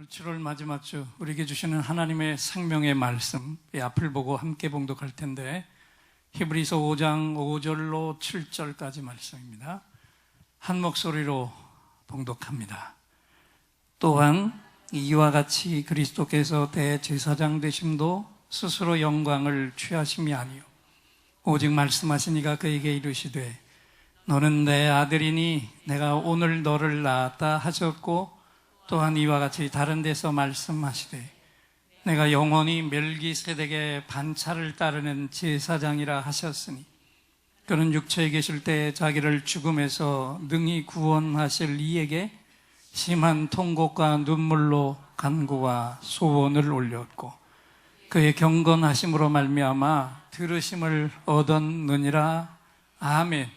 오늘 7월 마지막 주 우리에게 주시는 하나님의 생명의 말씀, 이 앞을 보고 함께 봉독할 텐데 히브리서 5장 5절로 7절까지 말씀입니다. 한 목소리로 봉독합니다. 또한 이와 같이 그리스도께서 대제사장 되심도 스스로 영광을 취하심이 아니요 오직 말씀하시니가 그에게 이르시되 너는 내 아들이니 내가 오늘 너를 낳았다 하셨고 또한 이와 같이 다른 데서 말씀하시되 내가 영원히 멜기세덱의 반차를 따르는 제사장이라 하셨으니 그는 육체에 계실 때 자기를 죽음에서 능히 구원하실 이에게 심한 통곡과 눈물로 간구와 소원을 올렸고 그의 경건하심으로 말미암아 들으심을 얻었느니라. 아멘.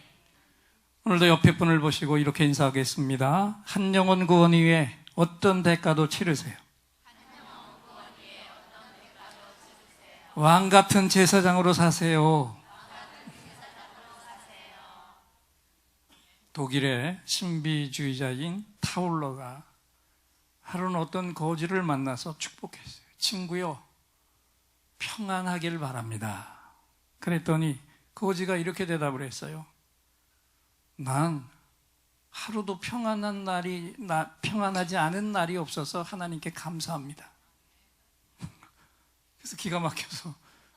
오늘도 옆에 분을 보시고 이렇게 인사하겠습니다. 한 영혼 구원 위에 어떤 대가도 치르세요. 왕 같은 제사장으로 사세요. 독일의 신비주의자인 타울러가 하루는 어떤 거지를 만나서 축복했어요. 친구요, 평안하길 바랍니다. 그랬더니 거지가 이렇게 대답을 했어요. 난 하루도 평안하지 않은 날이 없어서 하나님께 감사합니다. 그래서 기가 막혀서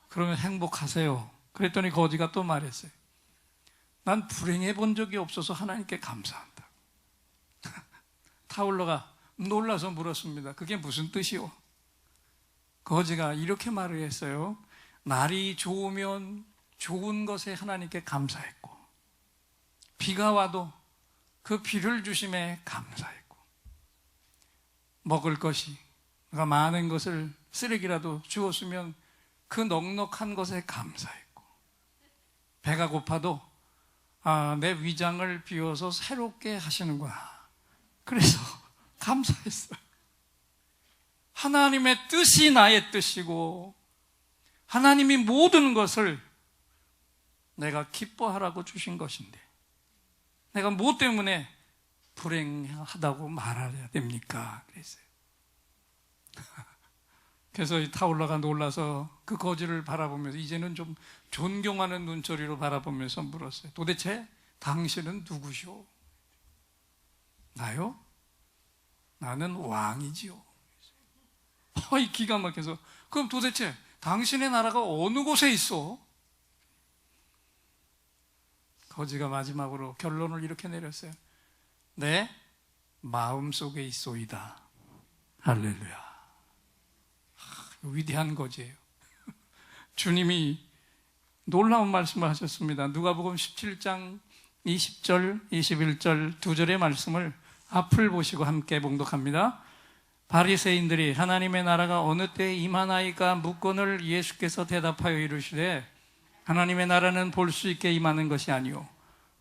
그러면 행복하세요. 그랬더니 거지가 또 말했어요. 난 불행해 본 적이 없어서 하나님께 감사한다. 타울러가 놀라서 물었습니다. 그게 무슨 뜻이요? 거지가 이렇게 말을 했어요. 날이 좋으면 좋은 것에 하나님께 감사했고 비가 와도 그 비를 주심에 감사했고 먹을 것이 내가 많은 것을 쓰레기라도 주었으면 그 넉넉한 것에 감사했고 배가 고파도 내 위장을 비워서 새롭게 하시는구나. 그래서 감사했어요. 하나님의 뜻이 나의 뜻이고 하나님이 모든 것을 내가 기뻐하라고 주신 것인데 내가 뭐 때문에 불행하다고 말해야 됩니까? 그랬어요. 그래서 이 타올라가 놀라서 그 거지를 바라보면서 이제는 좀 존경하는 눈초리로 바라보면서 물었어요. 도대체 당신은 누구시오? 나요? 나는 왕이지요. 이 기가 막혀서 그럼 도대체 당신의 나라가 어느 곳에 있어? 거지가 마지막으로 결론을 이렇게 내렸어요. 내 마음속에 있소이다. 할렐루야. 위대한 거지예요. 주님이 놀라운 말씀을 하셨습니다. 누가복음 17장 20절, 21절 두 절의 말씀을 앞을 보시고 함께 봉독합니다. 바리새인들이 하나님의 나라가 어느 때에 임하나이까 묻거늘 예수께서 대답하여 이르시되 하나님의 나라는 볼 수 있게 임하는 것이 아니오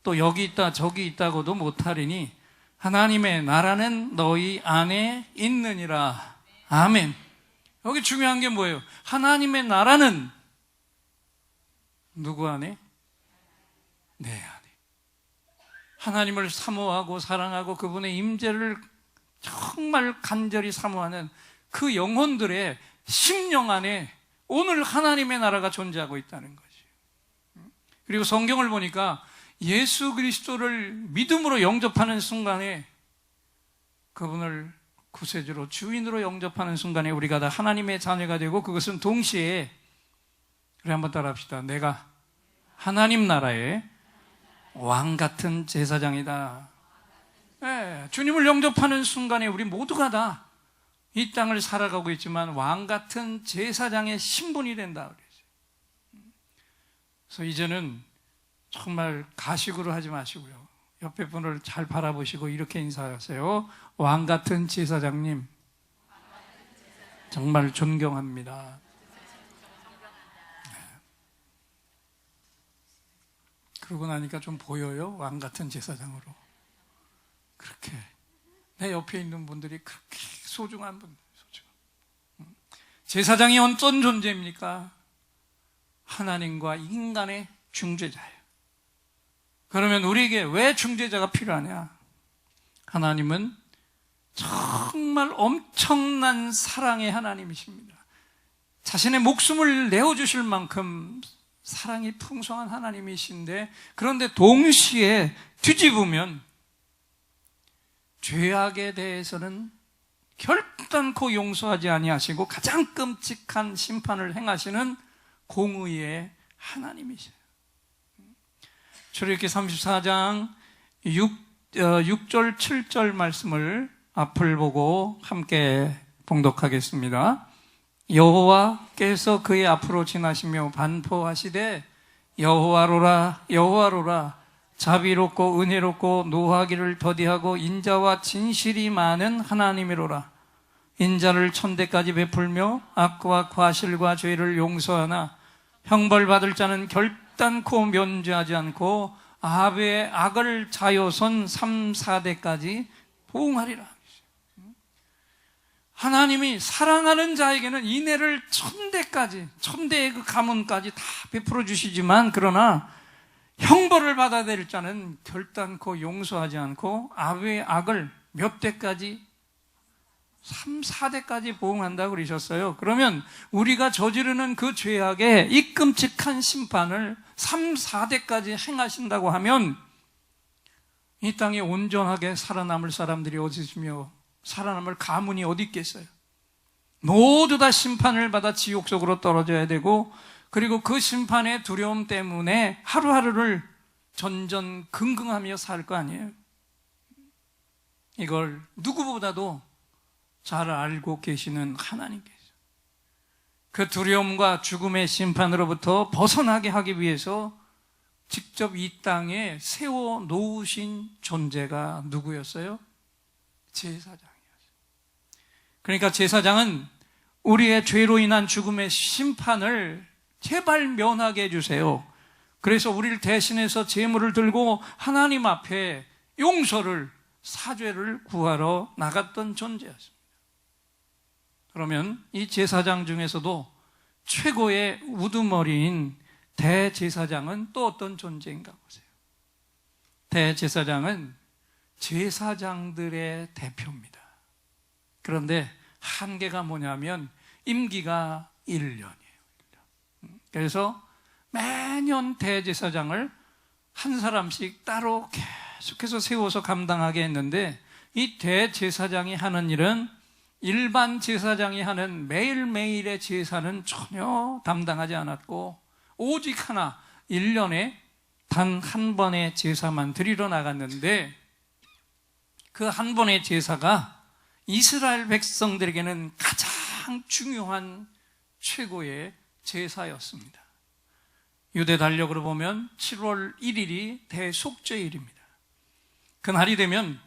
또 여기 있다 저기 있다고도 못하리니 하나님의 나라는 너희 안에 있느니라. 아멘. 여기 중요한 게 뭐예요? 하나님의 나라는 누구 안에? 내 안에. 하나님을 사모하고 사랑하고 그분의 임재를 정말 간절히 사모하는 그 영혼들의 심령 안에 오늘 하나님의 나라가 존재하고 있다는 거죠. 그리고 성경을 보니까 예수 그리스도를 믿음으로 영접하는 순간에 그분을 구세주로 주인으로 영접하는 순간에 우리가 다 하나님의 자녀가 되고 그것은 동시에 우리 한번 따라합시다. 내가 하나님 나라의 왕 같은 제사장이다. 네, 주님을 영접하는 순간에 우리 모두가 다 이 땅을 살아가고 있지만 왕 같은 제사장의 신분이 된다. 그래서 이제는 정말 가식으로 하지 마시고요. 옆에 분을 잘 바라보시고 이렇게 인사하세요. 왕 같은 제사장님, 정말 존경합니다. 네. 그러고 나니까 좀 보여요. 왕 같은 제사장으로. 그렇게 내 옆에 있는 분들이 그렇게 소중한 분들. 제사장이 어떤 존재입니까? 하나님과 인간의 중재자예요. 그러면 우리에게 왜 중재자가 필요하냐? 하나님은 정말 엄청난 사랑의 하나님이십니다. 자신의 목숨을 내어주실 만큼 사랑이 풍성한 하나님이신데, 그런데 동시에 뒤집으면 죄악에 대해서는 결단코 용서하지 아니하시고 가장 끔찍한 심판을 행하시는 공의의 하나님이세요. 출애굽기 34장 6절 7절 말씀을 앞을 보고 함께 봉독하겠습니다. 여호와께서 그의 앞으로 지나시며 반포하시되 여호와로라 여호와로라 자비롭고 은혜롭고 노하기를 더디하고 인자와 진실이 많은 하나님이로라. 인자를 천대까지 베풀며 악과 과실과 죄를 용서하나 형벌받을 자는 결단코 면제하지 않고 아합의 악을 자요선 3, 4대까지 보응하리라. 하나님이 사랑하는 자에게는 인애를 천대의 그 가문까지 다 베풀어 주시지만, 그러나 형벌을 받아야 될 자는 결단코 용서하지 않고 아합의 악을 몇 대까지, 3, 4대까지 보응한다고 그러셨어요. 그러면 우리가 저지르는 그 죄악의 이 끔찍한 심판을 3, 4대까지 행하신다고 하면 이 땅에 온전하게 살아남을 사람들이 어디 있으며 살아남을 가문이 어디 있겠어요? 모두 다 심판을 받아 지옥 속으로 떨어져야 되고, 그리고 그 심판의 두려움 때문에 하루하루를 전전긍긍하며 살 거 아니에요. 이걸 누구보다도 잘 알고 계시는 하나님께서 그 두려움과 죽음의 심판으로부터 벗어나게 하기 위해서 직접 이 땅에 세워 놓으신 존재가 누구였어요? 제사장이었어요. 그러니까 제사장은 우리의 죄로 인한 죽음의 심판을 제발 면하게 해주세요. 그래서 우리를 대신해서 제물을 들고 하나님 앞에 용서를, 사죄를 구하러 나갔던 존재였습니다. 그러면 이 제사장 중에서도 최고의 우두머리인 대제사장은 또 어떤 존재인가 보세요. 대제사장은 제사장들의 대표입니다. 그런데 한계가 뭐냐면 임기가 1년이에요. 그래서 매년 대제사장을 한 사람씩 따로 계속해서 세워서 감당하게 했는데, 이 대제사장이 하는 일은 일반 제사장이 하는 매일매일의 제사는 전혀 담당하지 않았고, 오직 하나, 1년에 단 한 번의 제사만 드리러 나갔는데, 그 한 번의 제사가 이스라엘 백성들에게는 가장 중요한 최고의 제사였습니다. 유대 달력으로 보면 7월 1일이 대속죄일입니다. 그날이 되면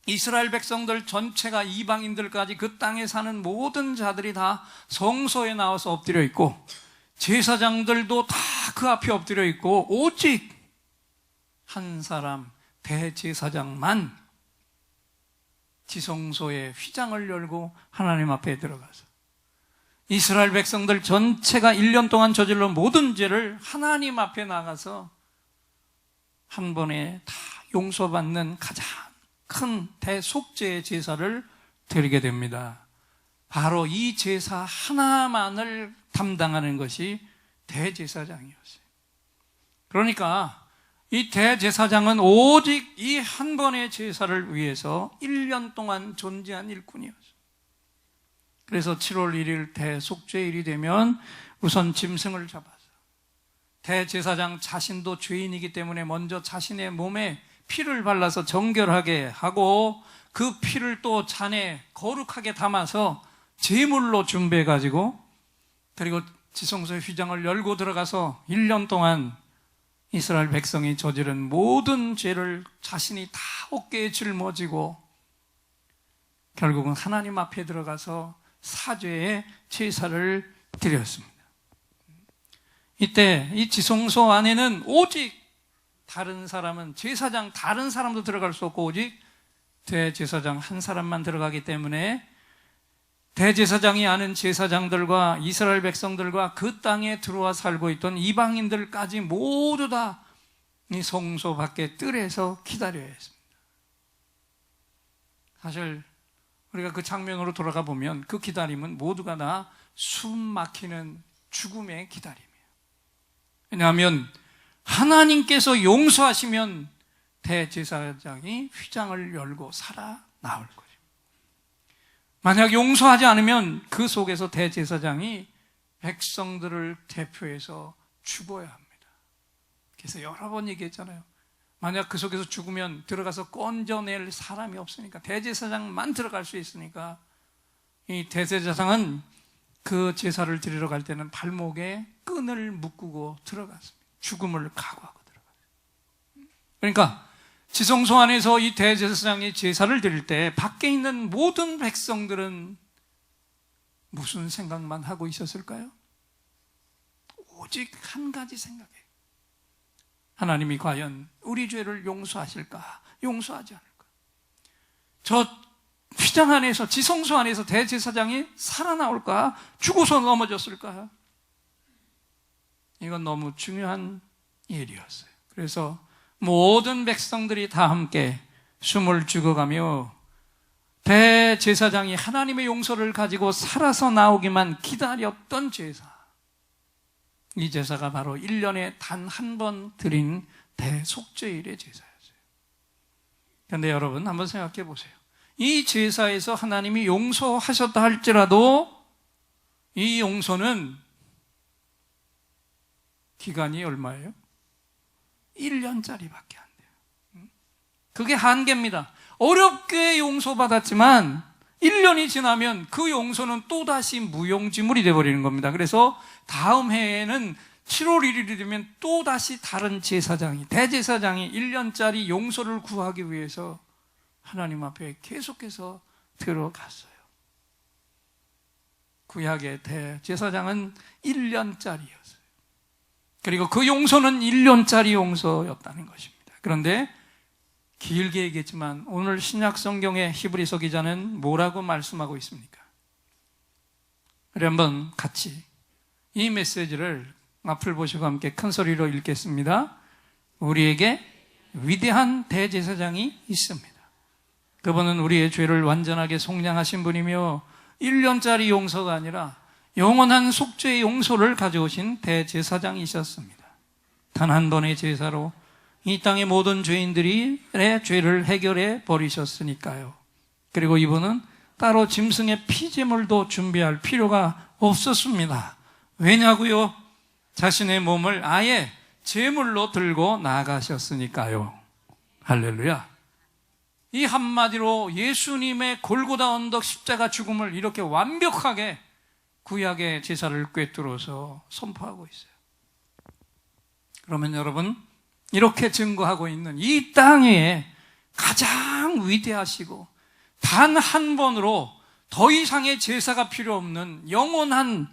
이스라엘 백성들 전체가, 이방인들까지 그 땅에 사는 모든 자들이 다 성소에 나와서 엎드려 있고, 제사장들도 다 그 앞에 엎드려 있고, 오직 한 사람 대제사장만 지성소의 휘장을 열고 하나님 앞에 들어가서 이스라엘 백성들 전체가 1년 동안 저질러 모든 죄를 하나님 앞에 나가서 한 번에 다 용서받는 가장 큰 대속죄의 제사를 드리게 됩니다. 바로 이 제사 하나만을 담당하는 것이 대제사장이었어요. 그러니까 이 대제사장은 오직 이 한 번의 제사를 위해서 1년 동안 존재한 일꾼이었어요. 그래서 7월 1일 대속죄일이 되면 우선 짐승을 잡아서, 대제사장 자신도 죄인이기 때문에 먼저 자신의 몸에 피를 발라서 정결하게 하고, 그 피를 또 잔에 거룩하게 담아서 제물로 준비해가지고, 그리고 지성소의 휘장을 열고 들어가서 1년 동안 이스라엘 백성이 저지른 모든 죄를 자신이 다 어깨에 짊어지고 결국은 하나님 앞에 들어가서 사죄의 제사를 드렸습니다. 이때 이 지성소 안에는 오직 다른 사람은, 제사장 다른 사람도 들어갈 수 없고 오직 대제사장 한 사람만 들어가기 때문에 대제사장이 아는 제사장들과 이스라엘 백성들과 그 땅에 들어와 살고 있던 이방인들까지 모두 다 이 성소 밖에 뜰에서 기다려야 했습니다. 사실 우리가 그 장면으로 돌아가 보면 그 기다림은 모두가 다 숨 막히는 죽음의 기다림이에요. 왜냐하면 하나님께서 용서하시면 대제사장이 휘장을 열고 살아나올 거예요. 만약 용서하지 않으면 그 속에서 대제사장이 백성들을 대표해서 죽어야 합니다. 그래서 여러 번 얘기했잖아요. 만약 그 속에서 죽으면 들어가서 건져낼 사람이 없으니까 대제사장만 들어갈 수 있으니까 이 대제사장은 그 제사를 드리러 갈 때는 발목에 끈을 묶고 들어갔습니다. 죽음을 각오하고 들어갔어요. 그러니까 지성소 안에서 이 대제사장이 제사를 드릴 때 밖에 있는 모든 백성들은 무슨 생각만 하고 있었을까요? 오직 한 가지 생각이에요. 하나님이 과연 우리 죄를 용서하실까? 용서하지 않을까? 저 휘장 안에서, 지성소 안에서 대제사장이 살아나올까? 죽어서 넘어졌을까? 이건 너무 중요한 일이었어요. 그래서 모든 백성들이 다 함께 숨을 죽어가며 대제사장이 하나님의 용서를 가지고 살아서 나오기만 기다렸던 제사, 이 제사가 바로 1년에 단 한 번 드린 대속죄일의 제사였어요. 그런데 여러분 한번 생각해 보세요. 이 제사에서 하나님이 용서하셨다 할지라도 이 용서는 기간이 얼마예요? 1년짜리밖에 안 돼요. 그게 한계입니다. 어렵게 용서받았지만 1년이 지나면 그 용서는 또다시 무용지물이 되어버리는 겁니다. 그래서 다음 해에는 7월 1일이 되면 또다시 다른 제사장이, 대제사장이 1년짜리 용서를 구하기 위해서 하나님 앞에 계속해서 들어갔어요. 구약의 대제사장은 1년짜리였어요. 그리고 그 용서는 1년짜리 용서였다는 것입니다. 그런데 길게 얘기했지만 오늘 신약 성경의 히브리서 기자는 뭐라고 말씀하고 있습니까? 우리 한번 같이 이 메시지를 앞을 보시고 함께 큰 소리로 읽겠습니다. 우리에게 위대한 대제사장이 있습니다. 그분은 우리의 죄를 완전하게 속량하신 분이며 1년짜리 용서가 아니라 영원한 속죄의 용서를 가져오신 대제사장이셨습니다. 단 한 번의 제사로 이 땅의 모든 죄인들의 죄를 해결해 버리셨으니까요. 그리고 이분은 따로 짐승의 피제물도 준비할 필요가 없었습니다. 왜냐고요? 자신의 몸을 아예 제물로 들고 나가셨으니까요. 할렐루야. 이 한마디로 예수님의 골고다 언덕 십자가 죽음을 이렇게 완벽하게 구약의 제사를 꿰뚫어서 선포하고 있어요. 그러면 여러분, 이렇게 증거하고 있는 이 땅에 가장 위대하시고 단 한 번으로 더 이상의 제사가 필요 없는 영원한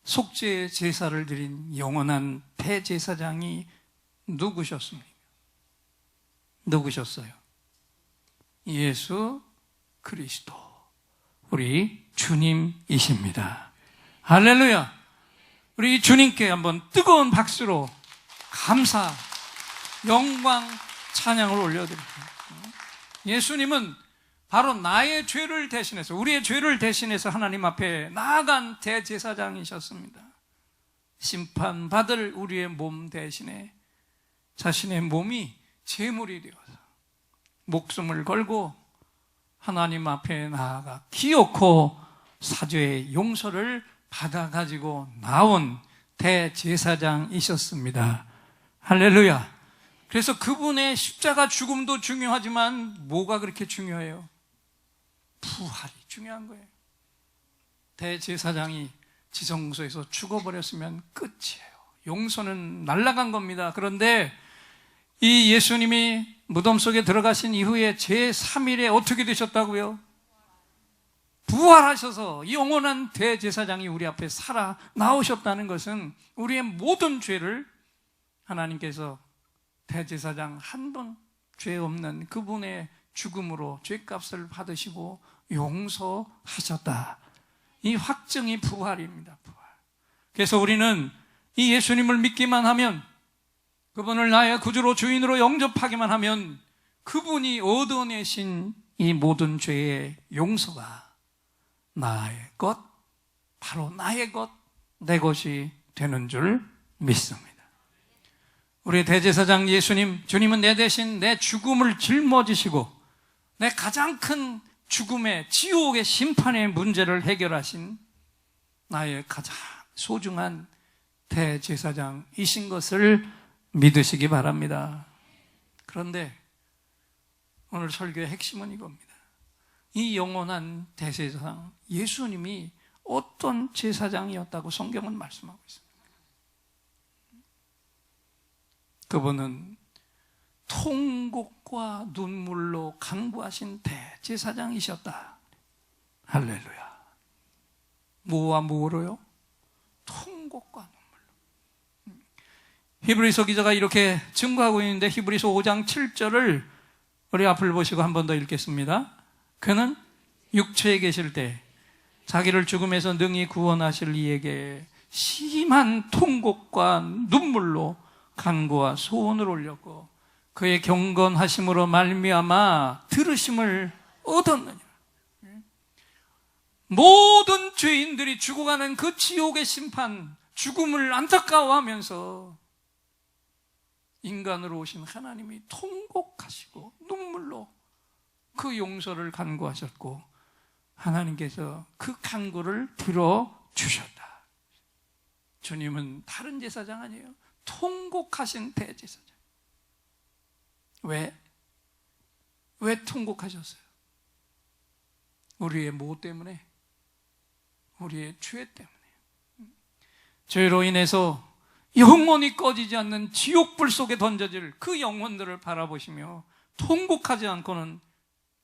속죄의 제사를 드린 영원한 대제사장이 누구셨습니까? 누구셨어요? 예수 그리스도, 우리 주님이십니다. 할렐루야. 우리 주님께 한번 뜨거운 박수로 감사, 영광, 찬양을 올려드립니다. 예수님은 바로 나의 죄를 대신해서, 우리의 죄를 대신해서 하나님 앞에 나아간 대제사장이셨습니다. 심판받을 우리의 몸 대신에 자신의 몸이 제물이 되어서 목숨을 걸고 하나님 앞에 나아가 기어코 사죄의 용서를 받아가지고 나온 대제사장이셨습니다. 할렐루야. 그래서 그분의 십자가 죽음도 중요하지만 뭐가 그렇게 중요해요? 부활이 중요한 거예요. 대제사장이 지성소에서 죽어버렸으면 끝이에요. 용서는 날아간 겁니다. 그런데 이 예수님이 무덤 속에 들어가신 이후에 제3일에 어떻게 되셨다고요? 부활하셔서 영원한 대제사장이 우리 앞에 살아 나오셨다는 것은 우리의 모든 죄를 하나님께서 대제사장 한 번 죄 없는 그분의 죽음으로 죄값을 받으시고 용서하셨다. 이 확증이 부활입니다. 부활. 그래서 우리는 이 예수님을 믿기만 하면, 그분을 나의 구주로 주인으로 영접하기만 하면 그분이 얻어내신 이 모든 죄의 용서가 나의 것, 바로 나의 것, 내 것이 되는 줄 믿습니다. 우리 대제사장 예수님, 주님은 내 대신 내 죽음을 짊어지시고 내 가장 큰 죽음의, 지옥의 심판의 문제를 해결하신 나의 가장 소중한 대제사장이신 것을 믿으시기 바랍니다. 그런데 오늘 설교의 핵심은 이겁니다. 이 영원한 대제사장 예수님이 어떤 제사장이었다고 성경은 말씀하고 있습니다. 그분은 통곡과 눈물로 간구하신 대제사장이셨다. 할렐루야. 뭐와 뭐로요? 통곡과 눈물로. 히브리서 기자가 이렇게 증거하고 있는데 히브리서 5장 7절을 우리 앞을 보시고 한 번 더 읽겠습니다. 그는 육체에 계실 때 자기를 죽음에서 능히 구원하실 이에게 심한 통곡과 눈물로 간구와 소원을 올렸고 그의 경건하심으로 말미암아 들으심을 얻었느니라. 모든 죄인들이 죽어가는 그 지옥의 심판, 죽음을 안타까워하면서 인간으로 오신 하나님이 통곡하시고 눈물로 그 용서를 간구하셨고 하나님께서 그 간구를 들어주셨다. 주님은 다른 제사장 아니에요. 통곡하신 대제사장. 왜 통곡하셨어요? 우리의 뭐 때문에? 우리의 죄 때문에. 죄로 인해서 영원히 꺼지지 않는 지옥불 속에 던져질 그 영혼들을 바라보시며 통곡하지 않고는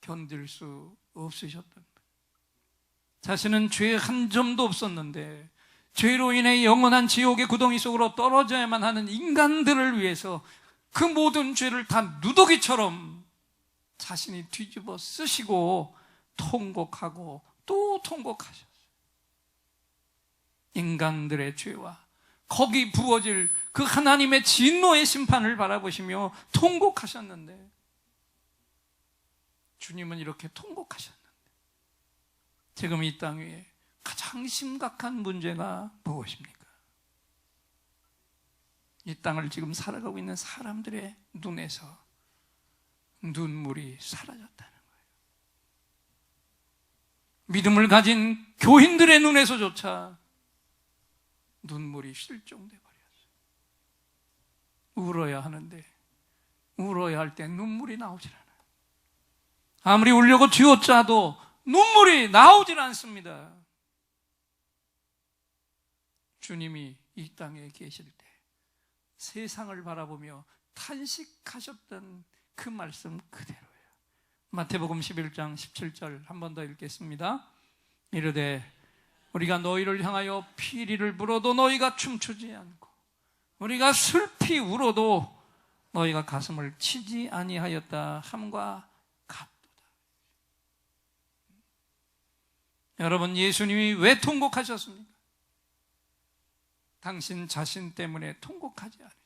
견딜 수 없으셨던 거예요. 자신은 죄 한 점도 없었는데 죄로 인해 영원한 지옥의 구덩이 속으로 떨어져야만 하는 인간들을 위해서 그 모든 죄를 다 누더기처럼 자신이 뒤집어 쓰시고 통곡하고 또 통곡하셨어요. 인간들의 죄와 거기 부어질 그 하나님의 진노의 심판을 바라보시며 통곡하셨는데 주님은 이렇게 통곡하셨는데 지금 이 땅 위에 가장 심각한 문제가 무엇입니까? 이 땅을 지금 살아가고 있는 사람들의 눈에서 눈물이 사라졌다는 거예요. 믿음을 가진 교인들의 눈에서조차 눈물이 실종돼 버렸어요. 울어야 하는데 울어야 할 때 눈물이 나오질 않아요. 아무리 울려고 쥐어짜도 눈물이 나오질 않습니다. 주님이 이 땅에 계실 때 세상을 바라보며 탄식하셨던 그 말씀 그대로예요. 마태복음 11장 17절 한 번 더 읽겠습니다. 이르되 우리가 너희를 향하여 피리를 불어도 너희가 춤추지 않고 우리가 슬피 울어도 너희가 가슴을 치지 아니하였다 함과 같도다. 여러분, 예수님이 왜 통곡하셨습니까? 당신 자신 때문에 통곡하지 않으셨어요.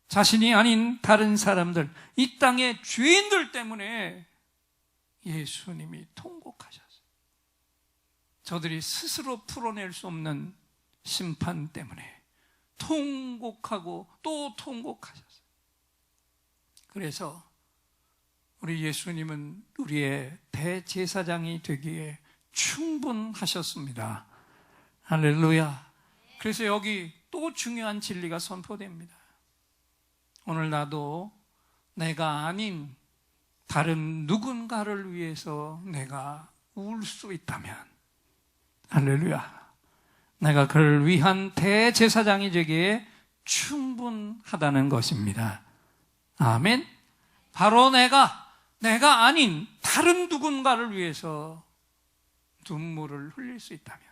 자신이 아닌 다른 사람들, 이 땅의 죄인들 때문에 예수님이 통곡하셨어요. 저들이 스스로 풀어낼 수 없는 심판 때문에 통곡하고 또 통곡하셨어요. 그래서 우리 예수님은 우리의 대제사장이 되기에 충분하셨습니다. 할렐루야. 그래서 여기 또 중요한 진리가 선포됩니다. 오늘 나도 내가 아닌 다른 누군가를 위해서 내가 울 수 있다면, 할렐루야, 내가 그를 위한 대제사장이 되기에 충분하다는 것입니다. 아멘. 바로 내가 아닌 다른 누군가를 위해서 눈물을 흘릴 수 있다면,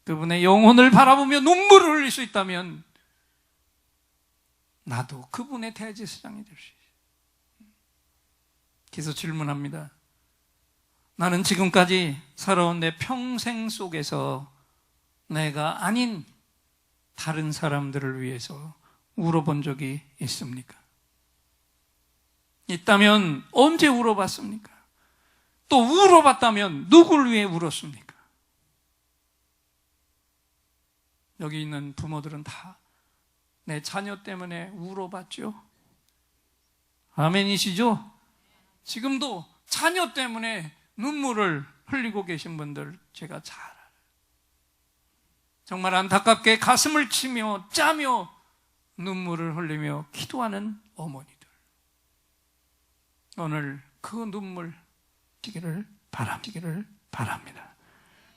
그분의 영혼을 바라보며 눈물을 흘릴 수 있다면 나도 그분의 대제사장이 될 수 있어요. 그래서 질문합니다. 나는 지금까지 살아온 내 평생 속에서 내가 아닌 다른 사람들을 위해서 울어본 적이 있습니까? 있다면 언제 울어봤습니까? 또 울어봤다면 누구를 위해 울었습니까? 여기 있는 부모들은 다 내 자녀 때문에 울어봤죠? 아멘이시죠? 지금도 자녀 때문에 눈물을 흘리고 계신 분들 제가 잘 알아요. 정말 안타깝게 가슴을 치며 짜며 눈물을 흘리며 기도하는 어머니들, 오늘 그 눈물 지기를 바랍니다.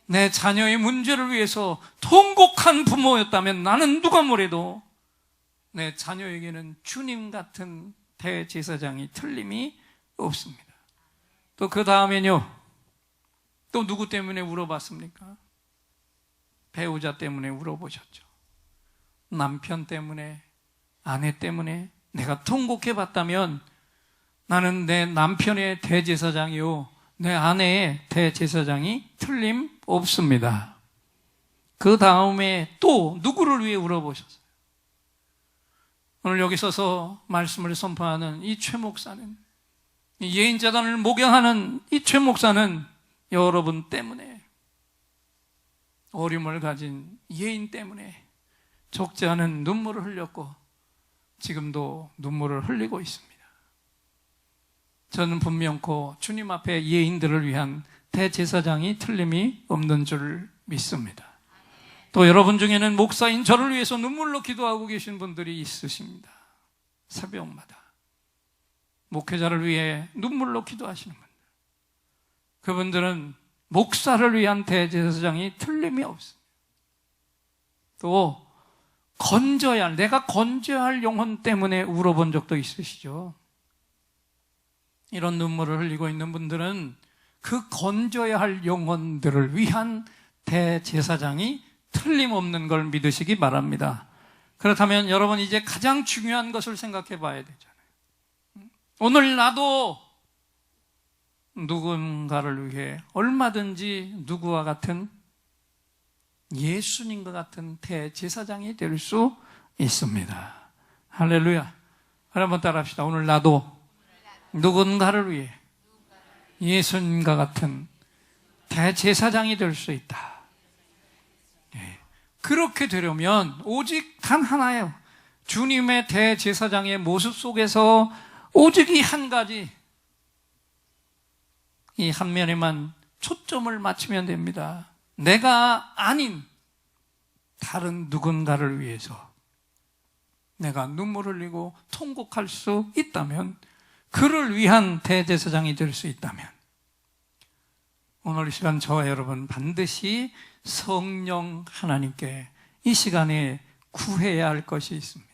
내 자녀의 문제를 위해서 통곡한 부모였다면 나는 누가 뭐래도 내 자녀에게는 주님 같은 대제사장이 틀림이 없습니다. 또 그 다음에는요, 또 누구 때문에 울어봤습니까? 배우자 때문에 울어보셨죠. 남편 때문에, 아내 때문에 내가 통곡해봤다면 나는 내 남편의 대제사장이요, 내 아내의 대제사장이 틀림없습니다. 그 다음에 또 누구를 위해 울어보셨어요? 오늘 여기 서서 말씀을 선포하는 이 최 목사는, 이 예인재단을 목양하는 이 최 목사는 여러분 때문에, 어려움을 가진 예인 때문에 적지 않은 눈물을 흘렸고 지금도 눈물을 흘리고 있습니다. 저는 분명코 주님 앞에 예인들을 위한 대제사장이 틀림이 없는 줄 믿습니다. 또 여러분 중에는 목사인 저를 위해서 눈물로 기도하고 계신 분들이 있으십니다. 새벽마다 목회자를 위해 눈물로 기도하시는 분들, 그분들은 목사를 위한 대제사장이 틀림이 없습니다. 또 내가 건져야 할 영혼 때문에 울어본 적도 있으시죠? 이런 눈물을 흘리고 있는 분들은 그 건져야 할 영혼들을 위한 대제사장이 틀림없는 걸 믿으시기 바랍니다. 그렇다면 여러분, 이제 가장 중요한 것을 생각해 봐야 되잖아요. 오늘 나도 누군가를 위해 얼마든지 누구와 같은, 예수님과 같은 대제사장이 될 수 있습니다. 할렐루야. 한번 따라합시다. 오늘 나도 누군가를 위해 예수님과 같은 대제사장이 될 수 있다. 그렇게 되려면 오직 단 하나예요. 주님의 대제사장의 모습 속에서 오직 이 한 가지, 이 한 면에만 초점을 맞추면 됩니다. 내가 아닌 다른 누군가를 위해서 내가 눈물 흘리고 통곡할 수 있다면, 그를 위한 대제사장이 될 수 있다면, 오늘 이 시간 저와 여러분 반드시 성령 하나님께 이 시간에 구해야 할 것이 있습니다.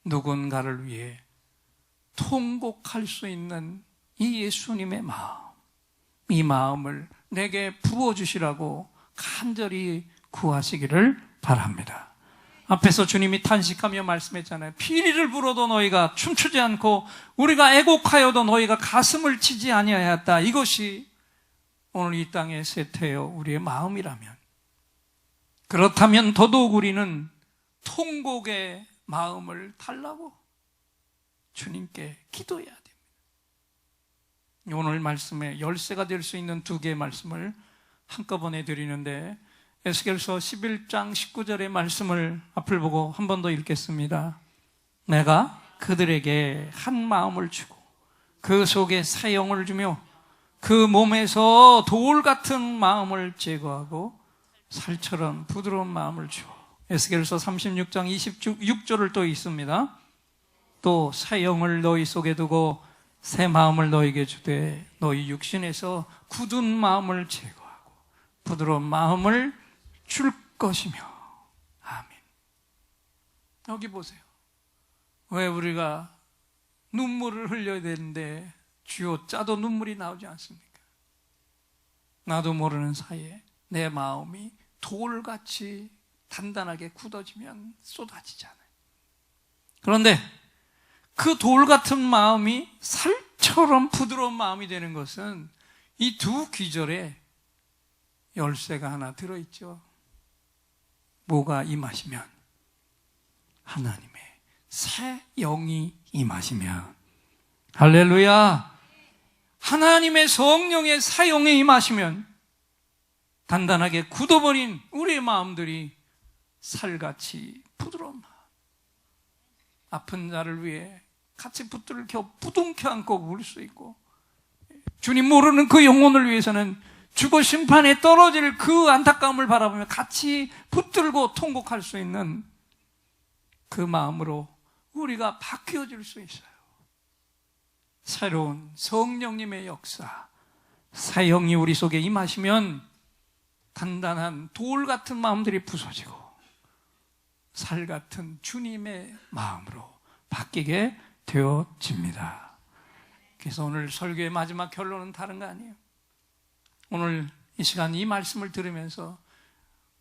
누군가를 위해 통곡할 수 있는 이 예수님의 마음, 이 마음을 내게 부어주시라고 간절히 구하시기를 바랍니다. 앞에서 주님이 탄식하며 말씀했잖아요. 피리를 불어도 너희가 춤추지 않고 우리가 애곡하여도 너희가 가슴을 치지 아니하였다. 이것이 오늘 이 땅에 쇠퇴여 우리의 마음이라면, 그렇다면 더더욱 우리는 통곡의 마음을 달라고 주님께 기도해야 됩니다. 오늘 말씀에 열쇠가 될 수 있는 두 개의 말씀을 한꺼번에 드리는데, 에스겔서 11장 19절의 말씀을 앞을 보고 한 번 더 읽겠습니다. 내가 그들에게 한 마음을 주고 그 속에 새 영을 주며 그 몸에서 돌 같은 마음을 제거하고 살처럼 부드러운 마음을 주어. 에스겔서 36장 26절을 또 있습니다. 또 새 영을 너희 속에 두고 새 마음을 너희에게 주되 너희 육신에서 굳은 마음을 제거하고 부드러운 마음을 줄 것이며. 아멘. 여기 보세요. 왜 우리가 눈물을 흘려야 되는데 주여 짜도 눈물이 나오지 않습니까? 나도 모르는 사이에 내 마음이 돌같이 단단하게 굳어지면 쏟아지잖아요. 그런데 그 돌 같은 마음이 살처럼 부드러운 마음이 되는 것은 이 두 귀절에 열쇠가 하나 들어있죠. 뭐가 임하시면? 하나님의 새 영이 임하시면. 할렐루야. 하나님의 성령의 사용에 임하시면 단단하게 굳어버린 우리의 마음들이 살같이 부드러운 마음, 아픈 자를 위해 같이 붙들을 켜 부둥켜 안고 울 수 있고, 주님 모르는 그 영혼을 위해서는 죽어 심판에 떨어질 그 안타까움을 바라보며 같이 붙들고 통곡할 수 있는 그 마음으로 우리가 바뀌어질 수 있어요. 새로운 성령님의 역사, 사형이 우리 속에 임하시면 단단한 돌 같은 마음들이 부서지고 살 같은 주님의 마음으로 바뀌게 되어집니다. 그래서 오늘 설교의 마지막 결론은 다른 거 아니에요. 오늘 이 시간 이 말씀을 들으면서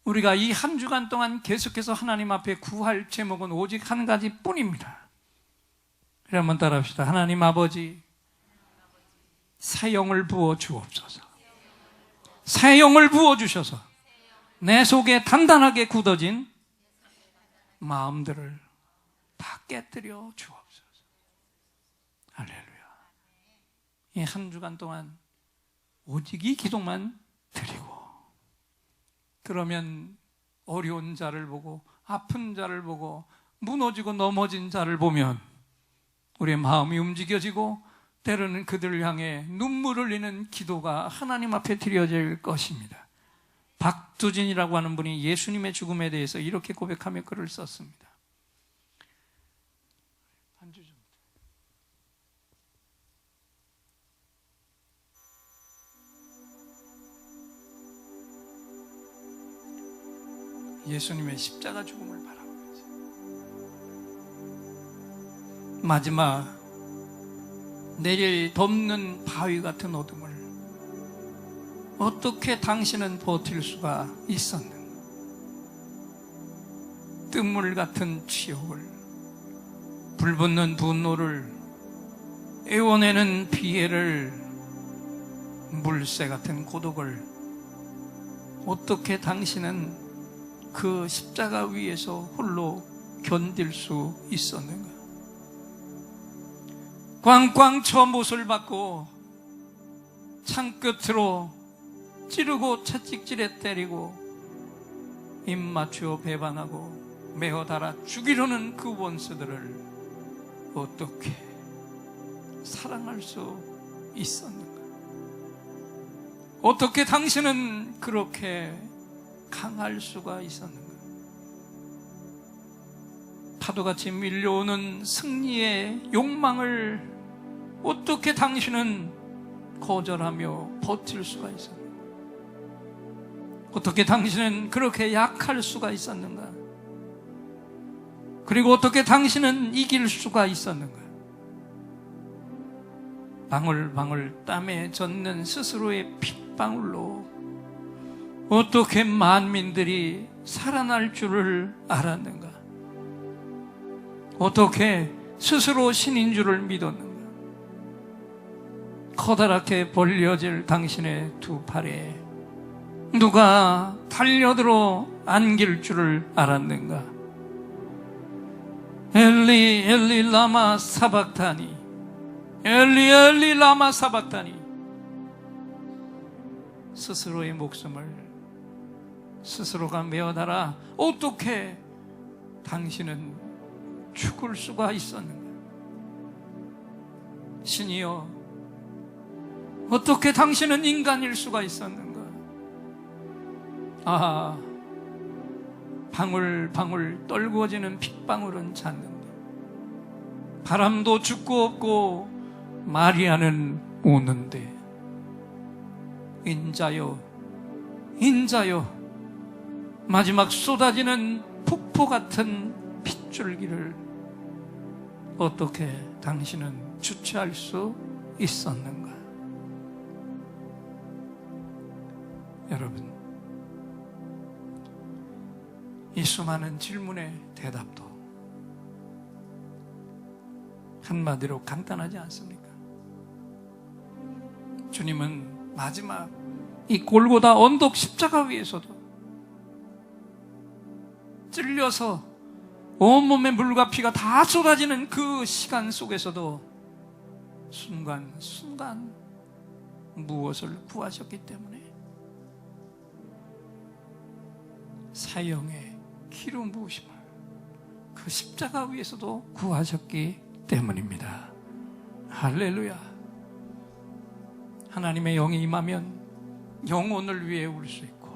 우리가 이 한 주간 동안 계속해서 하나님 앞에 구할 제목은 오직 한 가지뿐입니다. 그래 한번 따라합시다. 하나님 아버지, 새 영을 부어 주옵소서. 새 영을 부어 주셔서 내 속에 단단하게 굳어진 마음들을 다 깨뜨려 주옵소서. 할렐루야. 이 한 주간 동안 오직 이 기도만 드리고, 그러면 어려운 자를 보고 아픈 자를 보고 무너지고 넘어진 자를 보면 우리의 마음이 움직여지고 때로는 그들을 향해 눈물을 흘리는 기도가 하나님 앞에 드려질 것입니다. 박두진이라고 하는 분이 예수님의 죽음에 대해서 이렇게 고백하며 글을 썼습니다. 예수님의 십자가 죽음을 바라보면서 마지막 내릴 덮는 바위 같은 어둠을 어떻게 당신은 버틸 수가 있었는가? 뜬물 같은 지옥을, 불붙는 분노를, 애워내는 비애를, 물새 같은 고독을 어떻게 당신은 그 십자가 위에서 홀로 견딜 수 있었는가? 꽝꽝 쳐 못을 받고 창끝으로 찌르고 채찍질에 때리고 입 맞추어 배반하고 매어 달아 죽이려는 그 원수들을 어떻게 사랑할 수 있었는가? 어떻게 당신은 그렇게 강할 수가 있었는가? 파도같이 밀려오는 승리의 욕망을 어떻게 당신은 거절하며 버틸 수가 있었는가? 어떻게 당신은 그렇게 약할 수가 있었는가? 그리고 어떻게 당신은 이길 수가 있었는가? 방울방울 땀에 젖는 스스로의 핏방울로 어떻게 만민들이 살아날 줄을 알았는가? 어떻게 스스로 신인 줄을 믿었는가? 커다랗게 벌려질 당신의 두 팔에 누가 달려들어 안길 줄을 알았는가? 엘리 엘리 라마 사박타니, 엘리 엘리 라마 사박타니. 스스로의 목숨을 스스로가 메어달아 어떻게 당신은 죽을 수가 있었는가? 신이여, 어떻게 당신은 인간일 수가 있었는가? 아, 방울방울 떨구어지는 핏방울은 잤는데 바람도 죽고 없고 마리아는 우는데, 인자여, 인자여, 마지막 쏟아지는 폭포 같은 핏줄기를 어떻게 당신은 주체할 수 있었는가? 여러분, 이 수많은 질문의 대답도 한마디로 간단하지 않습니까? 주님은 마지막 이 골고다 언덕 십자가 위에서도 찔려서 온몸에 물과 피가 다 쏟아지는 그 시간 속에서도 순간순간 무엇을 구하셨기 때문에? 사형의 기름 부으심을 그 십자가 위에서도 구하셨기 때문입니다. 할렐루야. 하나님의 영이 임하면 영혼을 위해 울 수 있고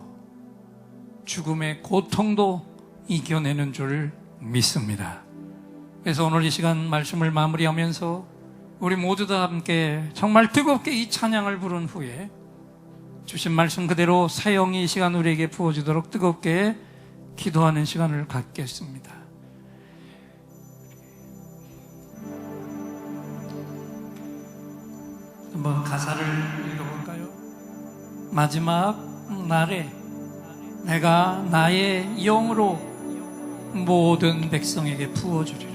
죽음의 고통도 이겨내는 줄 믿습니다. 그래서 오늘 이 시간 말씀을 마무리하면서 우리 모두 다 함께 정말 뜨겁게 이 찬양을 부른 후에 주신 말씀 그대로 사형이 이 시간 우리에게 부어지도록 뜨겁게 기도하는 시간을 갖겠습니다. 한번 가사를 읽어볼까요? 마지막 날에 내가 나의 영으로 모든 백성에게 부어주리라.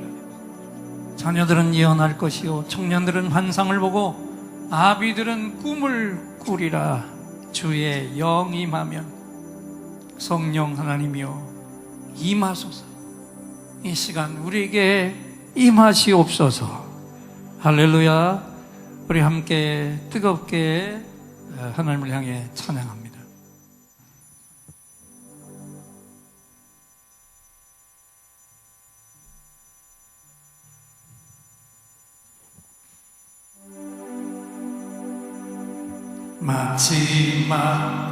자녀들은 예언할 것이요 청년들은 환상을 보고 아비들은 꿈을 꾸리라. 주의 영이 임하면 성령 하나님이여 임하소서. 이 시간 우리에게 임하시옵소서. 할렐루야. 우리 함께 뜨겁게 하나님을 향해 찬양합니다. 마지막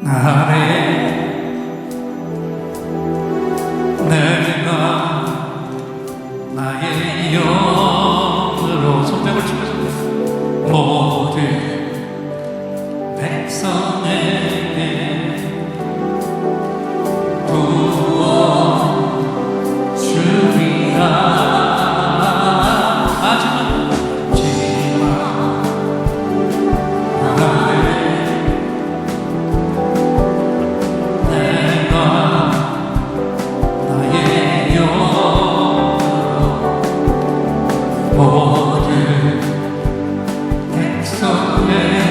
날에 내가 나의 영으로 손뼉을 치면서 모든 백성에게 부어주리라. 모든 백성에게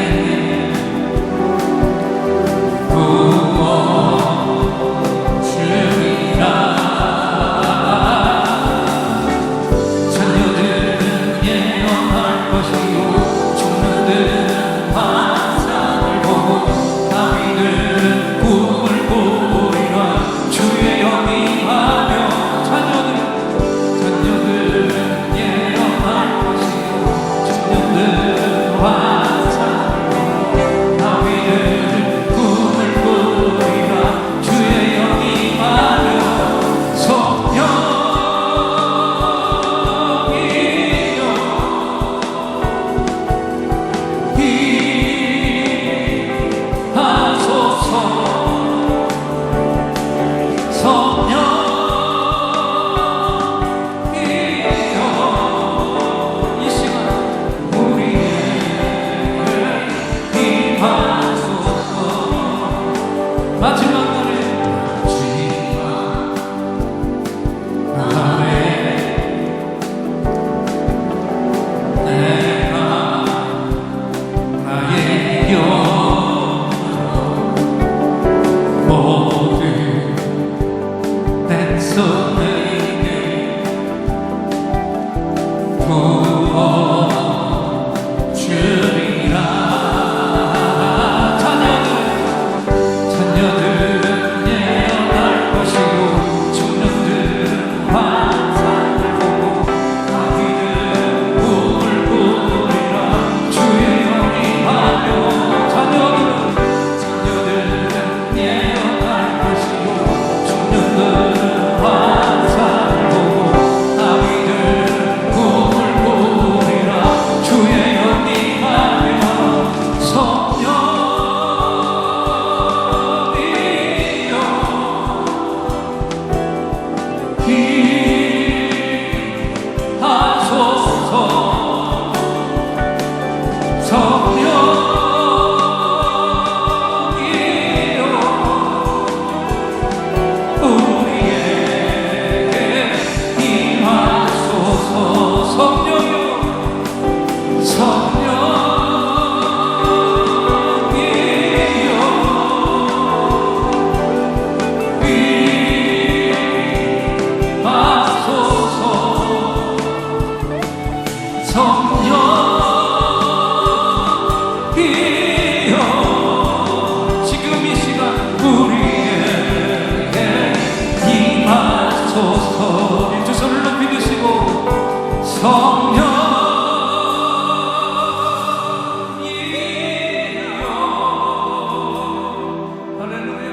우리 두 손을 높이 드시고 성령이여 할렐루야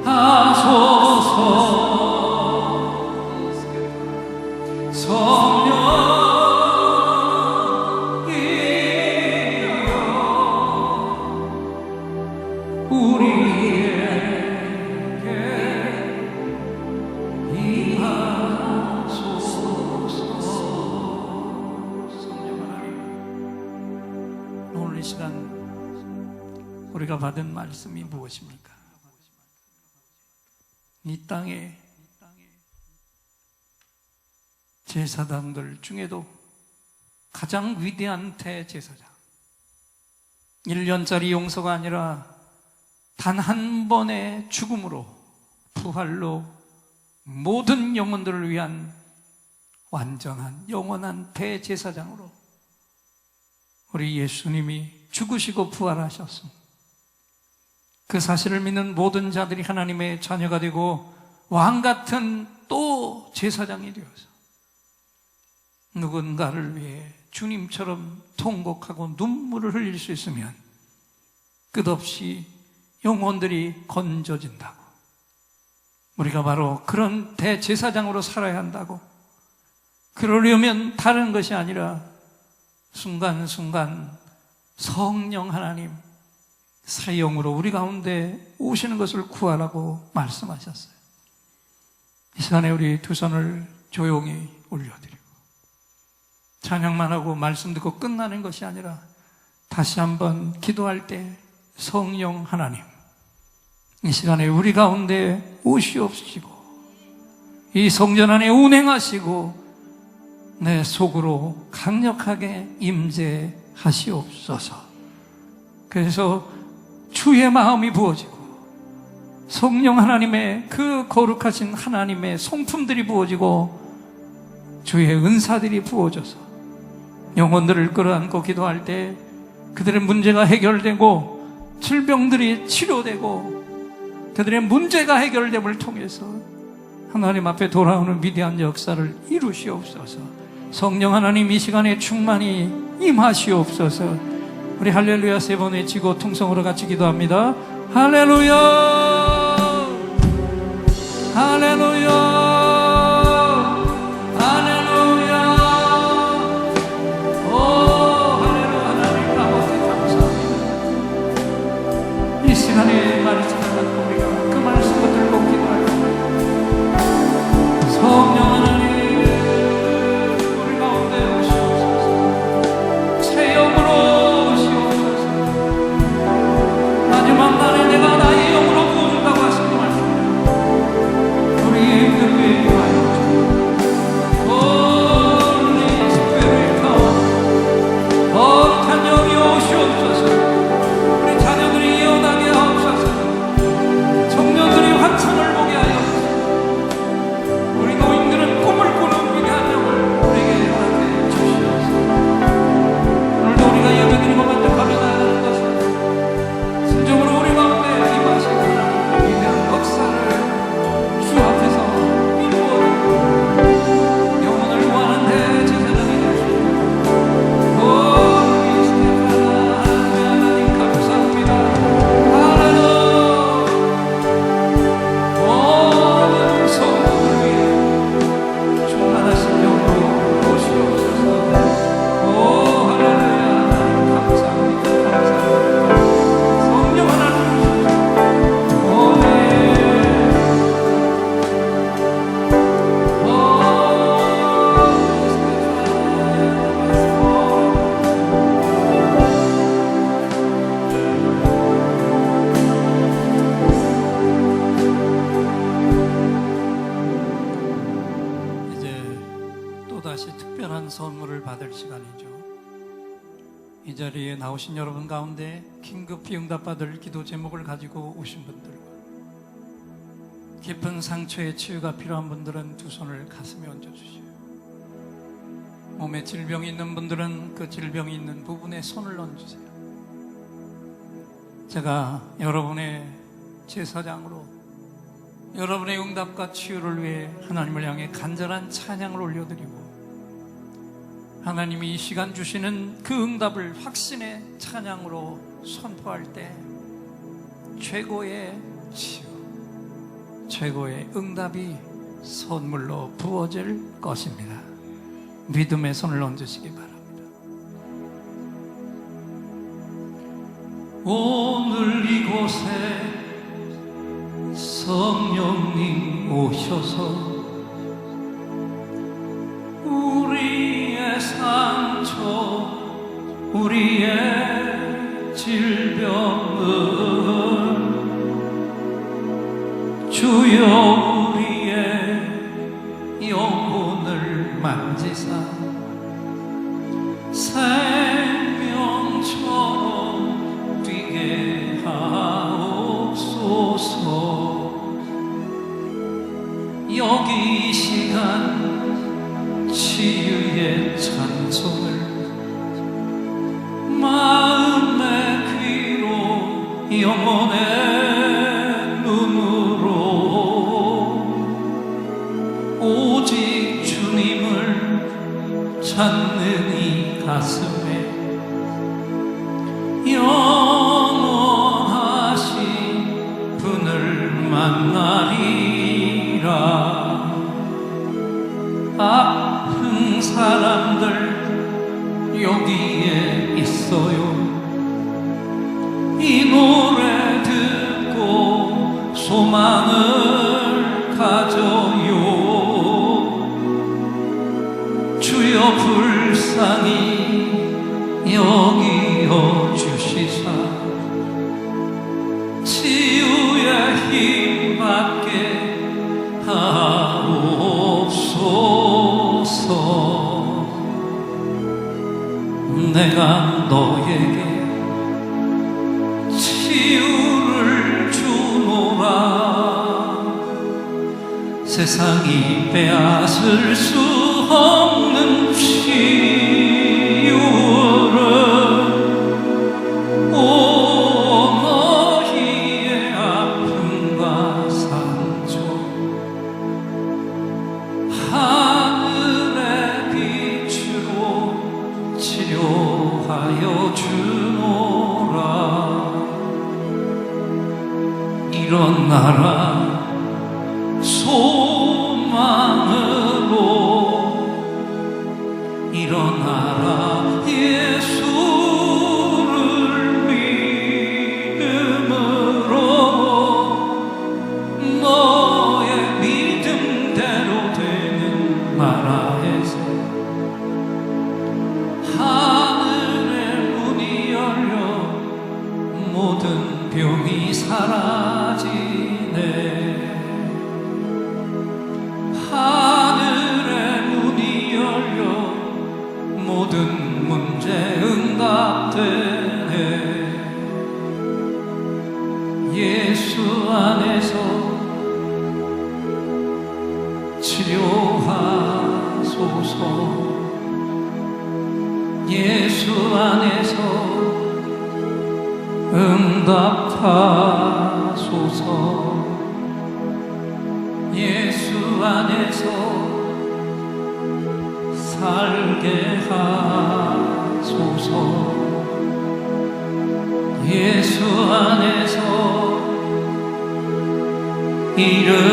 임하소서 성령이여 우리에게 임하소서. 성령 하나님, 오늘 이 시간 우리가 받은 말씀이 무엇입니까? 이 땅에 제사장들 중에도 가장 위대한 대제사장, 1년짜리 용서가 아니라 단 한 번의 죽음으로 부활로 모든 영혼들을 위한 완전한 영원한 대제사장으로 우리 예수님이 죽으시고 부활하셨습니다. 그 사실을 믿는 모든 자들이 하나님의 자녀가 되고 왕같은 또 제사장이 되어서 누군가를 위해 주님처럼 통곡하고 눈물을 흘릴 수 있으면 끝없이 영혼들이 건져진다고, 우리가 바로 그런 대제사장으로 살아야 한다고, 그러려면 다른 것이 아니라 순간순간 성령 하나님 사형으로 우리 가운데 오시는 것을 구하라고 말씀하셨어요. 이 시간에 우리 두 손을 조용히 올려드리고 찬양만 하고 말씀 듣고 끝나는 것이 아니라 다시 한번 기도할 때 성령 하나님 이 시간에 우리 가운데 오시옵시고 이 성전 안에 운행하시고 내 속으로 강력하게 임재하시옵소서. 그래서 주의 마음이 부어지고 성령 하나님의 그 거룩하신 하나님의 성품들이 부어지고 주의 은사들이 부어져서 영혼들을 끌어안고 기도할 때 그들의 문제가 해결되고 질병들이 치료되고 그들의 문제가 해결됨을 통해서 하나님 앞에 돌아오는 위대한 역사를 이루시옵소서. 성령 하나님 이 시간에 충만히 임하시옵소서. 우리 할렐루야 세 번 외치고 통성으로 같이 기도합니다. 할렐루야 할렐루야 시간에 말이 지나가고 우리가 그 말씀을 들고 기도할 때 성령 하나님 우리 가운데 오시옵소서. 체험으로 오시옵소서. 마지막 날에 내가 나의 영으로 부어준다고 하신 그 말씀 우리의 힘들게 하여 주옵소서. Holy Spirit come, 거룩한 영이 오시옵소서. 우리 자녀들이 예언하게 청년들이 환상을 보게 하여 우리 노인들은 꿈을 꾸는 위대한 영을 우리에게 허락해 주시옵소서. 오늘도 우리가 예배드리고 만족하며 나아가는 것은 순종으로 우리 가운데 임하신 하나님의 위대한 역사를 주 앞에서 이루어내고 영혼을 구하는 대제사장이 되시옵소서. 하나님 감사합니다. 선물을 받을 시간이죠. 이 자리에 나오신 여러분 가운데 긴급히 응답받을 기도 제목을 가지고 오신 분들과 깊은 상처의 치유가 필요한 분들은 두 손을 가슴에 얹어주시오. 몸에 질병이 있는 분들은 그 질병이 있는 부분에 손을 얹으세요. 제가 여러분의 제사장으로 여러분의 응답과 치유를 위해 하나님을 향해 간절한 찬양을 올려드리고, 하나님이 이 시간 주시는 그 응답을 확신의 찬양으로 선포할 때 최고의 치유, 최고의 응답이 선물로 부어질 것입니다. 믿음의 손을 얹으시기 바랍니다. 오늘 이곳에 성령님 오셔서 우리의 상처, 우리의 질병을 주여 우리의 영혼을 만지사 생명처럼 뛰게 하옵소서. 여기 이 시간 치유의 찬송을 마음의 귀로 영혼의 눈으로 오직 주님을 찾는 이 가슴에 영원하신 분을 만나리라. 아픈 사람들 여기에 있어요. 이 노래 듣고 소망을 가져요. 주여 불쌍히 여기어 주시사 치유의 힘 받게 하옵소서. 내가 너에게 치유를 주노라. 세상이 빼앗을 수 없는 치유를 너희의 아픔과 상처 하늘의 빛으로 치료하여 주노라. 일어나라 소망으로, 일어나라 예수를 믿음으로. 너의 믿음대로 되는 나라에서 하늘의 문이 열려 모든 병이 사라지네. 하늘의 문이 열려 모든 문제 응답되네. 예수 안에서 치료하소서. 예수 안에서 응답하소서. 예수 안에서 살게 하소서. 예수 안에서 일으키소서.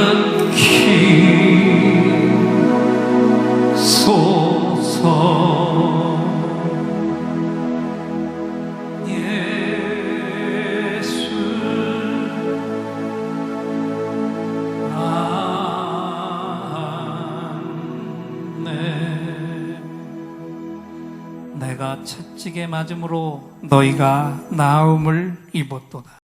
내가 채찍에 맞음으로 너희가 나음을 입었도다.